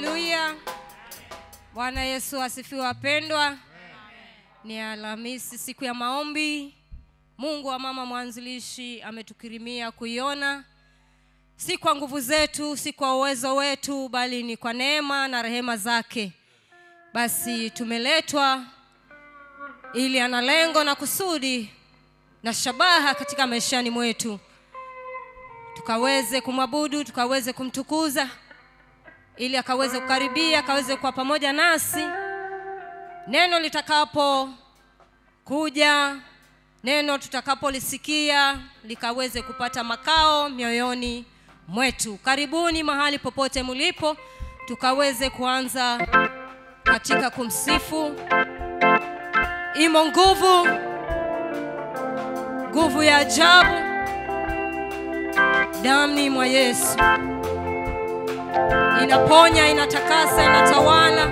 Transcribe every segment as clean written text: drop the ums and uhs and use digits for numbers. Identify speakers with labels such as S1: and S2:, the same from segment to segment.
S1: Haleluya. Bwana Yesu asifiwe wapendwa. Ni Alhamisi, siku ya maombi. Mungu wa mama mwanzilishi ametukirimia kuiona. Si kwa nguvu zetu, si kwa uwezo wetu, bali ni kwa neema na rehema zake. Basi tumeletwa ili ana lengo na kusudi na shabaha katika maishani mwetu. Tukaweze kumwabudu, tukaweze kumtukuza, ili akaweze kukaribia, akaweze kuwa pamoja nasi. Neno litakapo kuja, neno tutakapolisikia likaweze kupata makao mioyoni mwetu. Karibuni mahali popote mlipo, tukaweze kuanza katika kumsifu. Imo nguvu ya ajabu ndani mwa Yesu. Inaponya, inatakasa, inatawala,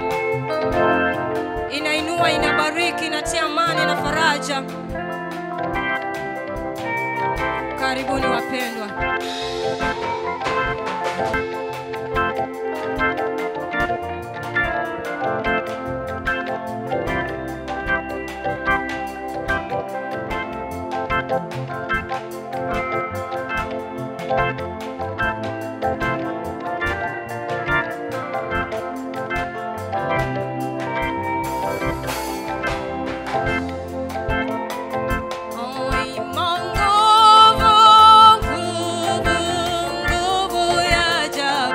S1: inainua, inabariki, inatia amani na faraja. Karibuni wapendwa.
S2: Nguvu ya ajabu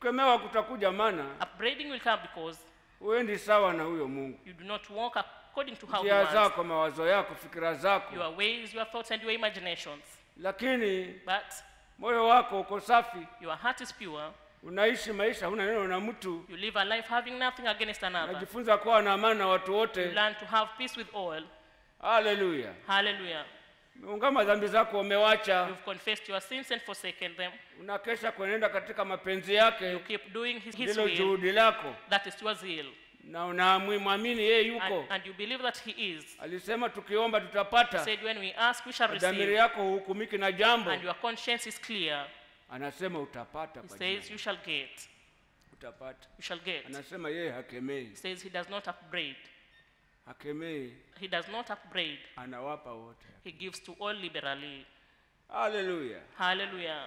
S2: Kukemewa kutakuja maana
S3: upbraiding will come because
S2: uendi sawa na huyo Mungu.
S3: you do not walk according to how you
S2: Njia
S3: want.
S2: zako, mawazo yako, fikira zako.
S3: Your ways, your thoughts, and your imaginations.
S2: Lakini
S3: But
S2: moyo wako uko safi,
S3: your heart is pure.
S2: unaishi maisha huna neno na mtu,
S3: You live a life having nothing against another.
S2: unajifunza kuwa na amani na watu
S3: You
S2: wote.
S3: learn to have peace with all.
S2: Haleluya.
S3: Hallelujah.
S2: Ungama dhambi zako umewacha,
S3: You've confessed your sins and forsaken them.
S2: unakesha kuenenda katika mapenzi
S3: You
S2: yake,
S3: keep doing his
S2: ndilo
S3: will.
S2: juhudi lako,
S3: That is your zeal.
S2: na unamwamini yeye yuko.
S3: And you believe that he is.
S2: Alisema tukiomba tutapata.
S3: Said when we ask, we shall
S2: Dhamiri
S3: receive.
S2: yako hukumiki na jambo.
S3: And your conscience is clear.
S2: Anasema utapata
S3: He
S2: kwa
S3: says
S2: jina.
S3: you shall get.
S2: Utapata.
S3: You shall get.
S2: Anasema yeye hakemei.
S3: He says he does not upbraid.
S2: Hakemei,
S3: He does not upbraid.
S2: anawapa wote.
S3: He gives to all liberally.
S2: Haleluya.
S3: Hallelujah.